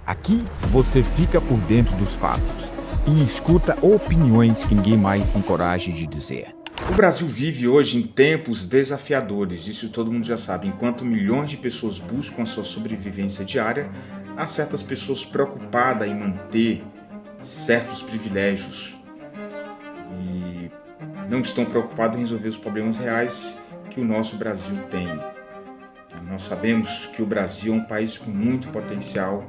Aqui você fica por dentro dos fatos e escuta opiniões que ninguém mais tem coragem de dizer. O Brasil vive hoje em tempos desafiadores, isso todo mundo já sabe. Enquanto milhões de pessoas buscam a sua sobrevivência diária, há certas pessoas preocupadas em manter certos privilégios e não estão preocupadas em resolver os problemas reais que o nosso Brasil tem. Nós sabemos que o Brasil é um país com muito potencial,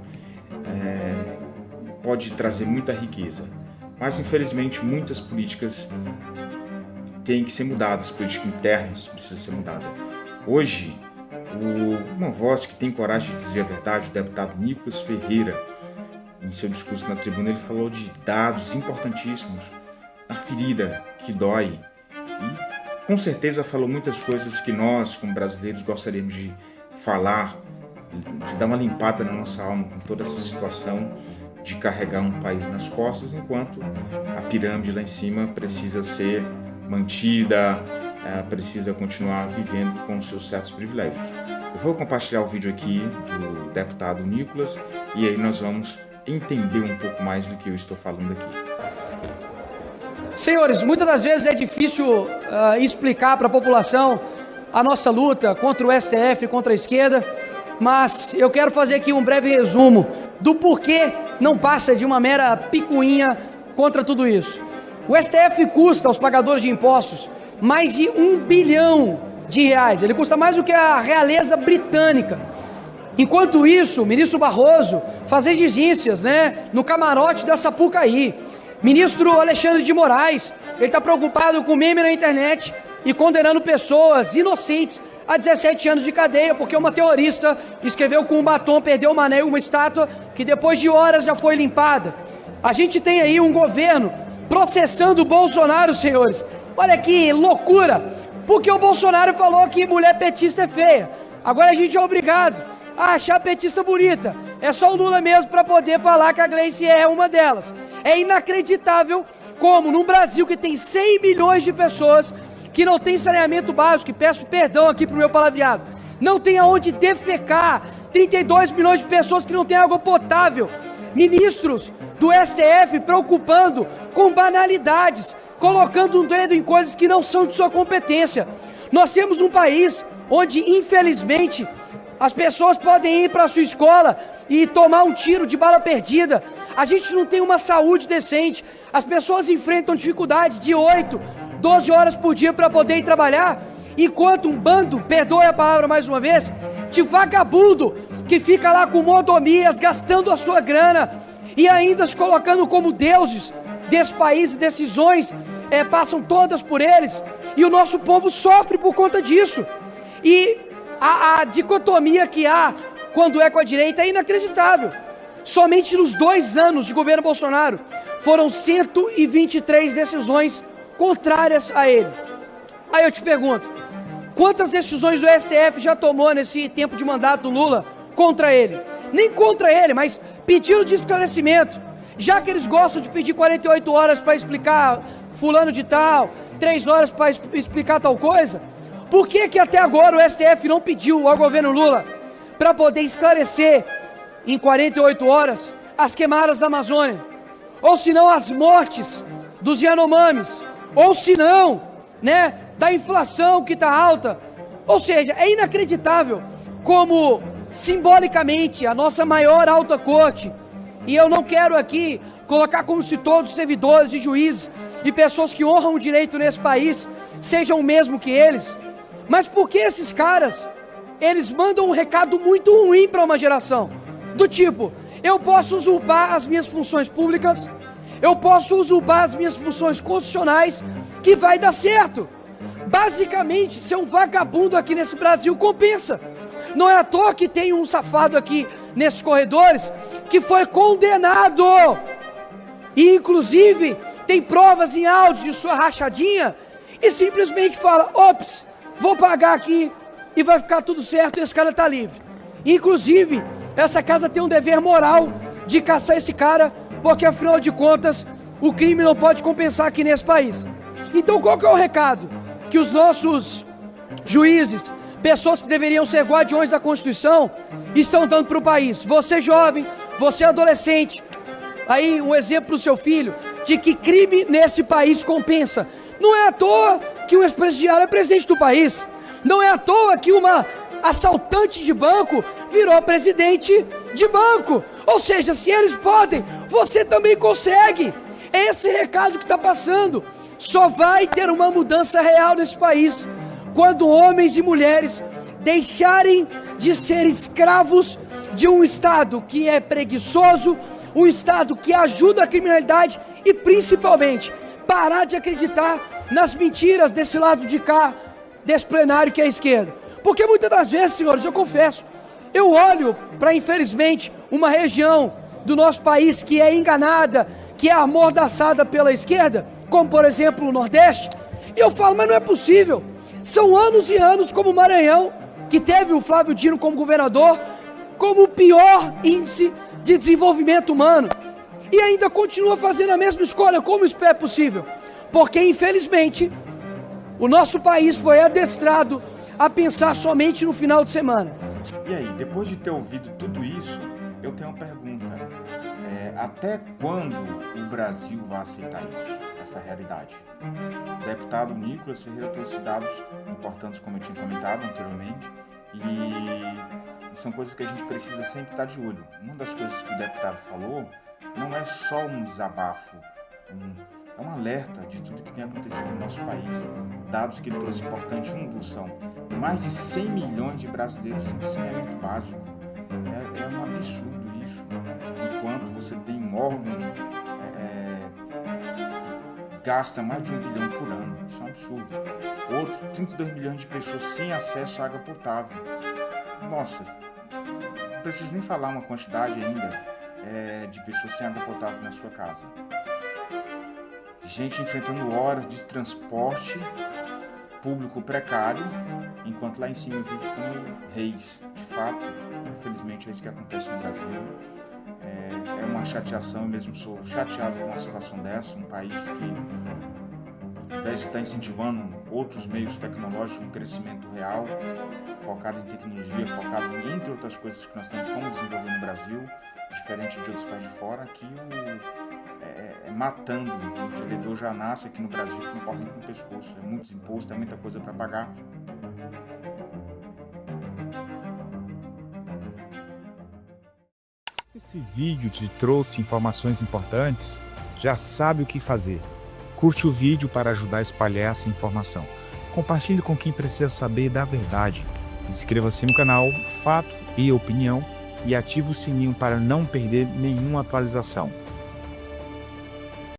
pode trazer muita riqueza, mas infelizmente muitas políticas têm que ser mudadas, políticas internas precisam ser mudadas. Hoje, uma voz que tem coragem de dizer a verdade, o deputado Nicolas Ferreira, em seu discurso na tribuna, ele falou de dados importantíssimos, a ferida que dói, e com certeza falou muitas coisas que nós, como brasileiros, gostaríamos de falar, de dar uma limpada na nossa alma com toda essa situação de carregar um país nas costas, enquanto a pirâmide lá em cima precisa ser mantida, precisa continuar vivendo com os seus certos privilégios. Eu vou compartilhar o vídeo aqui do deputado Nicolas e aí nós vamos entender um pouco mais do que eu estou falando aqui. Senhores, muitas das vezes é difícil explicar para a população a nossa luta contra o STF, contra a esquerda, mas eu quero fazer aqui um breve resumo do porquê não passa de uma mera picuinha contra tudo isso. O STF custa aos pagadores de impostos mais de R$1 bilhão. Ele custa mais do que a realeza britânica. Enquanto isso, o ministro Barroso faz exigências, no camarote da Sapucaí. Ministro Alexandre de Moraes, ele está preocupado com meme na internet e condenando pessoas inocentes a 17 anos de cadeia, porque uma terrorista escreveu com um batom, perdeu uma estátua que depois de horas já foi limpada. A gente tem aí um governo processando o Bolsonaro, senhores. Olha que loucura, porque o Bolsonaro falou que mulher petista é feia. Agora a gente é obrigado a achar a petista bonita. É só o Lula mesmo para poder falar que a Gleice é uma delas. É inacreditável como num Brasil que tem 100 milhões de pessoas que não tem saneamento básico, e peço perdão aqui pro meu palavreado, não tem aonde defecar, 32 milhões de pessoas que não têm água potável, ministros do STF preocupando com banalidades, colocando um dedo em coisas que não são de sua competência. Nós temos um país onde, infelizmente, as pessoas podem ir para a sua escola e tomar um tiro de bala perdida. A gente não tem uma saúde decente. As pessoas enfrentam dificuldades de 8, 12 horas por dia para poder ir trabalhar, enquanto um bando, perdoe a palavra mais uma vez, de vagabundo que fica lá com mordomias, gastando a sua grana e ainda se colocando como deuses desse país, decisões passam todas por eles, e o nosso povo sofre por conta disso. E a dicotomia que há quando é com a direita é inacreditável. Somente nos 2 anos de governo Bolsonaro foram 123 decisões contrárias a ele. Aí eu te pergunto, quantas decisões o STF já tomou nesse tempo de mandato do Lula contra ele? Nem contra ele, mas pedido de esclarecimento. Já que eles gostam de pedir 48 horas para explicar fulano de tal, 3 horas para explicar tal coisa, por que que até agora o STF não pediu ao governo Lula para poder esclarecer em 48 horas as queimadas da Amazônia? Ou se não, as mortes dos Yanomamis? Ou se não, da inflação que está alta? Ou seja, é inacreditável como simbolicamente a nossa maior alta corte, e eu não quero aqui colocar como se todos os servidores e juízes e pessoas que honram o direito nesse país sejam o mesmo que eles, mas por que esses caras, eles mandam um recado muito ruim para uma geração, do tipo, eu posso usurpar as minhas funções públicas, eu posso usurpar as minhas funções constitucionais, que vai dar certo. Basicamente, ser um vagabundo aqui nesse Brasil compensa. Não é à toa que tem um safado aqui nesses corredores que foi condenado. E, inclusive, tem provas em áudio de sua rachadinha e simplesmente fala, ops, vou pagar aqui e vai ficar tudo certo e esse cara tá livre. Inclusive, essa casa tem um dever moral de caçar esse cara, porque afinal de contas, o crime não pode compensar aqui nesse país. Então qual que é o recado que os nossos juízes, pessoas que deveriam ser guardiões da Constituição, estão dando para o país? Você jovem, Você é adolescente, aí um exemplo do seu filho, de que crime nesse país compensa. Não é à toa que um ex-presidiário é presidente do país. Não é à toa que uma assaltante de banco virou presidente de banco. Ou seja, se eles podem, você também consegue. É esse recado que está passando. Só vai ter uma mudança real nesse país quando homens e mulheres deixarem de ser escravos de um Estado que é preguiçoso, um Estado que ajuda a criminalidade e, principalmente, parar de acreditar nas mentiras desse lado de cá, desse plenário que é a esquerda. Porque muitas das vezes, senhores, eu confesso, eu olho para, infelizmente, uma região do nosso país que é enganada, que é amordaçada pela esquerda, como, por exemplo, o Nordeste, e eu falo, mas não é possível. São anos e anos, como o Maranhão, que teve o Flávio Dino como governador, como o pior índice de desenvolvimento humano, e ainda continua fazendo a mesma escolha. Como isso é possível? Porque, infelizmente, o nosso país foi adestrado a pensar somente no final de semana. E aí, depois de ter ouvido tudo isso, eu tenho uma pergunta. Até quando o Brasil vai aceitar isso, essa realidade? O deputado Nicolas Ferreira trouxe dados importantes, como eu tinha comentado anteriormente, e são coisas que a gente precisa sempre estar de olho. Uma das coisas que o deputado falou não é só um desabafo, é um alerta de tudo que tem acontecido no nosso país. Dados que ele trouxe importantes, são mais de 100 milhões de brasileiros sem saneamento básico. É um absurdo isso. Enquanto você tem um órgão gasta mais de 1 bilhão por ano. Isso é um absurdo. Outro, 32 milhões de pessoas sem acesso à água potável. Nossa, não preciso nem falar uma quantidade ainda de pessoas sem água potável na sua casa. Gente enfrentando horas de transporte público precário, enquanto lá em cima vive como reis. De fato, infelizmente é isso que acontece no Brasil. É uma chateação, eu mesmo sou chateado com uma situação dessa, um país que, ao invés de estar incentivando outros meios tecnológicos, um crescimento real, focado em tecnologia, focado entre outras coisas que nós temos como desenvolver no Brasil, diferente de outros países de fora, aqui matando. O empreendedor já nasce aqui no Brasil concorrendo com o pescoço. É muitos impostos, é muita coisa para pagar. Esse vídeo te trouxe informações importantes? Já sabe o que fazer. Curte o vídeo para ajudar a espalhar essa informação. Compartilhe com quem precisa saber da verdade. Inscreva-se no canal Fato e Opinião e ative o sininho para não perder nenhuma atualização.